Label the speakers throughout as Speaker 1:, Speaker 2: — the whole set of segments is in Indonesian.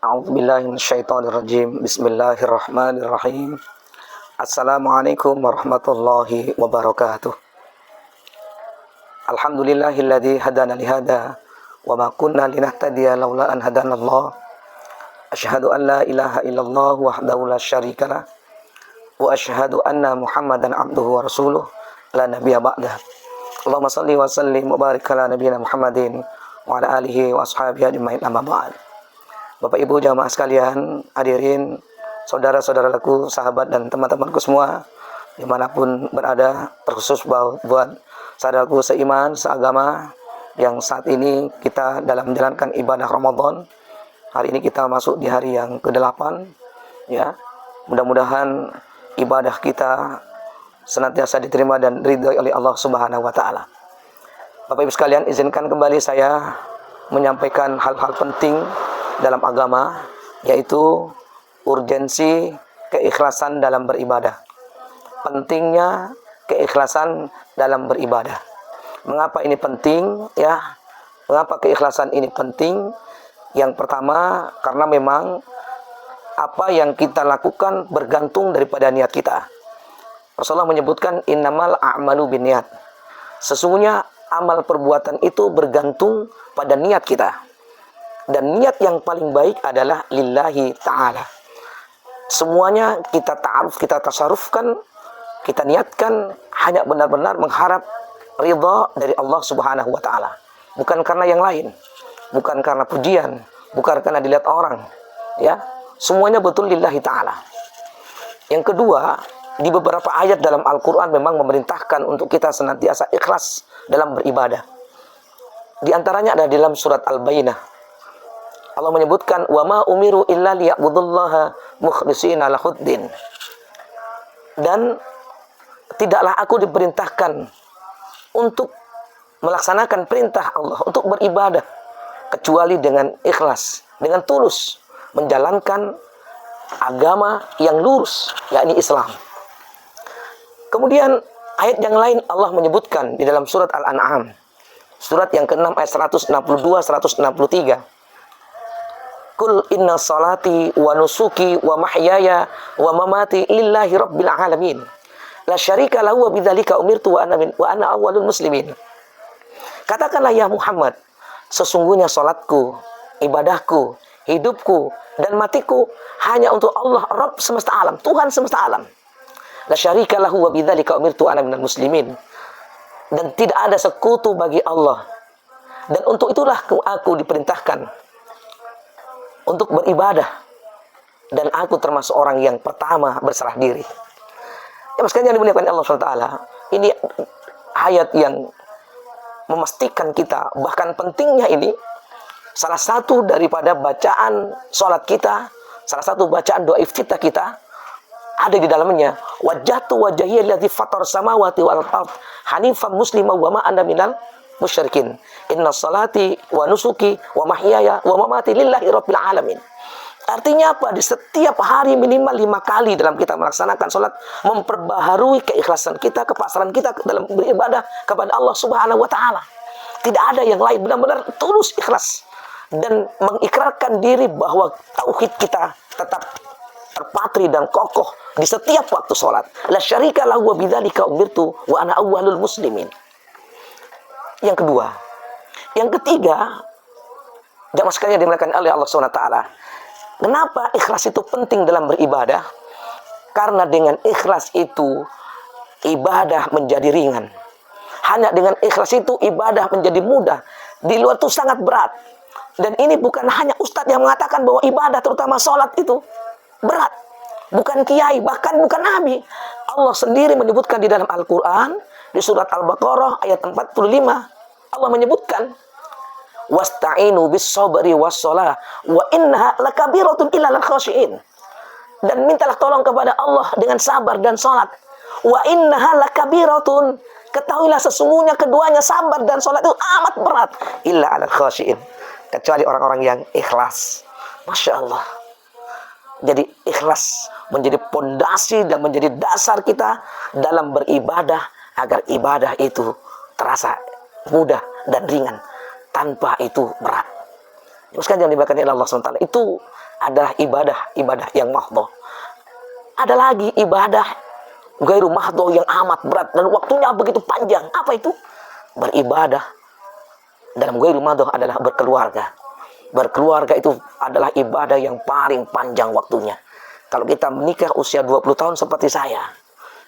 Speaker 1: A'udzubillahi minasyaitonirrajim. Bismillahirrahmanirrahim. Assalamualaikum warahmatullahi wabarakatuh. Alhamdulillahilladzi hadana lihada wa ma kunna linahtadiya laula an hadanallah. Asyhadu an la ilaha illallah wahdahu la syarikalah wa asyhadu anna Muhammadan abduhu wa rasuluh la nabiyya ba'dah. Allahumma shalli wa sallim wa barik ala nabiyyina Muhammadin wa ala alihi wa ashabihi ajmain, amma ba'd. Bapak Ibu jamaah sekalian, hadirin, saudara-saudaraku, sahabat dan teman-temanku semua dimanapun berada, terkhusus buat saudaraku seiman, seagama yang saat ini kita dalam menjalankan ibadah Ramadan. Hari ini kita masuk di hari yang ke-8, ya. Mudah-mudahan ibadah kita senantiasa diterima dan ridhoi oleh Allah Subhanahu wa taala. Bapak Ibu sekalian, izinkan kembali saya menyampaikan hal-hal penting dalam agama, yaitu urgensi keikhlasan dalam beribadah. Pentingnya keikhlasan dalam beribadah. Mengapa ini penting? Ya, mengapa keikhlasan ini penting? Yang pertama, karena memang apa yang kita lakukan bergantung daripada niat kita. Rasulullah menyebutkan innamal a'malu binniyat. Sesungguhnya amal perbuatan itu bergantung pada niat kita. Dan niat yang paling baik adalah lillahi ta'ala. Semuanya kita ta'aruf, kita tasarufkan, kita niatkan hanya benar-benar mengharap ridha dari Allah Subhanahu wa ta'ala. Bukan karena yang lain, bukan karena pujian, bukan karena dilihat orang, ya. Semuanya betul lillahi ta'ala. Yang kedua, di beberapa ayat dalam Al-Quran memang memerintahkan untuk kita senantiasa ikhlas dalam beribadah. Di antaranya ada dalam surat Al-Bayyinah. Allah menyebutkan wa ma umiru illa liya'budullaha mukhlishina lahuddin. Dan tidaklah aku diperintahkan untuk melaksanakan perintah Allah untuk beribadah kecuali dengan ikhlas, dengan tulus menjalankan agama yang lurus, yakni Islam. Kemudian ayat yang lain Allah menyebutkan di dalam surat Al-An'am, surat yang ke-6 ayat 162 163. Kul inna salati wa nusuki wa mahyaya wa mamati lillahi rabbil alamin. La syarika lahu wa bidzalika umirtu wa ana awwalul muslimin. Katakanlah ya Muhammad, sesungguhnya salatku, ibadahku, hidupku dan matiku hanya untuk Allah Rabb semesta alam, Tuhan semesta alam. La syarika lahu wa bidzalika umirtu wa ana minal muslimin. Dan tidak ada sekutu bagi Allah. Dan untuk itulah aku diperintahkan untuk beribadah, dan aku termasuk orang yang pertama berserah diri. Ya, maksudnya yang dimuliakan Allah SWT, ini ayat yang memastikan kita, bahkan pentingnya ini, salah satu daripada bacaan sholat kita, salah satu bacaan doa iftitah kita, ada di dalamnya, wajjahtu wajhiyya alladzi fatara samawati wal ardh hanifan musliman wa ma ana minal musyrikin. Inna salati wa nusuki wa mahyaya wa mamati lillahi rabbil alamin. Artinya apa? Di setiap hari minimal 5 kali dalam kita melaksanakan sholat, memperbaharui keikhlasan kita, kepasrahan kita dalam beribadah kepada Allah Subhanahu wa ta'ala. Tidak ada yang lain, benar-benar tulus ikhlas dan mengikrarkan diri bahwa tauhid kita tetap terpatri dan kokoh di setiap waktu sholat. La syarika lahu wa bidzalika umirtu wa ana awwalul muslimin. Yang kedua, yang ketiga, jamaah sekalian dimuliakan oleh Allah SWT. Kenapa ikhlas itu penting dalam beribadah? Karena dengan ikhlas itu ibadah menjadi ringan. Hanya dengan ikhlas itu ibadah menjadi mudah. Di luar itu sangat berat. Dan ini bukan hanya ustadz yang mengatakan bahwa ibadah terutama sholat itu berat. Bukan kiai, bahkan bukan nabi. Allah sendiri menyebutkan di dalam Al-Quran, di surat Al-Baqarah ayat 45, Allah menyebutkan wasta'inu bis sabri was shalah wa innaha lakabiratun illa lil khashiin. Dan mintalah tolong kepada Allah dengan sabar dan salat. Wa innaha lakabiratun, ketahuilah sesungguhnya keduanya sabar dan salat itu amat berat, illa alal khashiin, kecuali orang-orang yang ikhlas. Masya Allah. Jadi ikhlas menjadi pondasi dan menjadi dasar kita dalam beribadah, agar ibadah itu terasa mudah dan ringan, tanpa itu berat. Terus kan yang dimakan oleh Allah SWT, itu adalah ibadah yang mahdhah. Ada lagi ibadah ghairu mahdhah yang amat berat dan waktunya begitu panjang. Apa itu? Beribadah dalam ghairu mahdhah adalah berkeluarga. Berkeluarga itu adalah ibadah yang paling panjang waktunya. Kalau kita menikah usia 20 tahun seperti saya,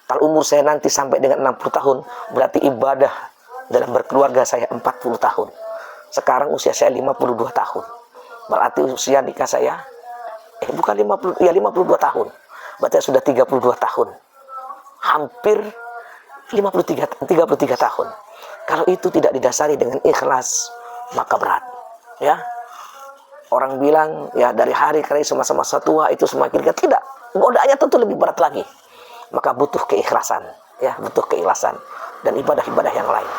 Speaker 1: kalau umur saya nanti sampai dengan 60 tahun, berarti ibadah dalam berkeluarga saya 40 tahun. Sekarang usia saya 52 tahun. Berarti usia nikah saya bukan 50, ya 52 tahun. Berarti sudah 32 tahun. Hampir 33 tahun. Kalau itu tidak didasari dengan ikhlas, maka berat. Ya. Orang bilang ya dari hari ke hari sama-sama tua itu semakin dekat. Tidak. Godaannya tentu lebih berat lagi. Maka butuh keikhlasan, ya, butuh keikhlasan dan ibadah-ibadah yang lain.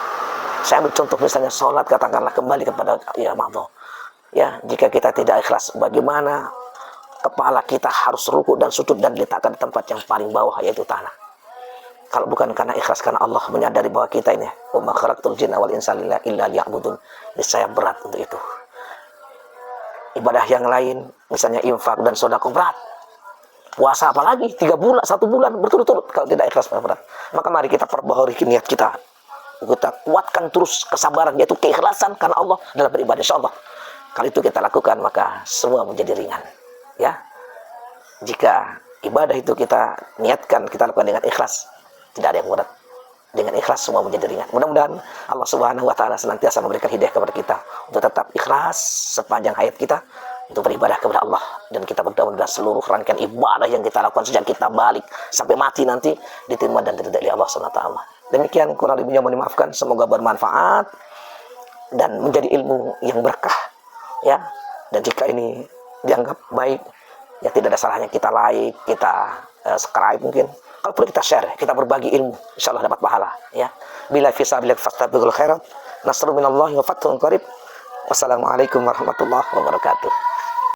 Speaker 1: Saya ambil contoh misalnya sholat, katakanlah kembali kepada ya mahdhah. Ya, jika kita tidak ikhlas, bagaimana kepala kita harus rukuk dan sujud dan diletakkan di tempat yang paling bawah, yaitu tanah. Kalau bukan karena ikhlas, karena Allah menyadari bahwa kita ini wa ma khalaqtul jinna wal insa illa liya'budun. Niscaya berat untuk itu. Ibadah yang lain, misalnya infak dan sedekah berat. Puasa apalagi 3 bulan, 1 bulan berturut-turut, kalau tidak ikhlas berat. Maka mari kita perbaharui niat kita. Kita kuatkan terus kesabaran, yaitu keikhlasan karena Allah dalam beribadah, insyaallah. Kalau itu kita lakukan, maka semua menjadi ringan. Ya, jika ibadah itu kita niatkan, kita lakukan dengan ikhlas, tidak ada yang berat. Dengan ikhlas semua menjadi ringan. Mudah-mudahan Allah Subhanahu wa taala senantiasa memberikan hidayah kepada kita untuk tetap ikhlas sepanjang hayat kita untuk beribadah kepada Allah, dan kita berdoa mudah seluruh rangkaian ibadah yang kita lakukan sejak kita balik sampai mati nanti diterima dan diridhai Allah Subhanahu wa taala. Demikian, kurang lebihnya mohon dimaafkan. Semoga bermanfaat dan menjadi ilmu yang berkah, ya. Dan jika ini dianggap baik, ya tidak ada salahnya kita like, kita subscribe mungkin. Kalau perlu kita share, kita berbagi ilmu, insyaallah dapat pahala, ya. Bila fisabilik fastabiqul khairat. Nasrun minallahi wa fathun qarib. Wassalamualaikum warahmatullahi wabarakatuh.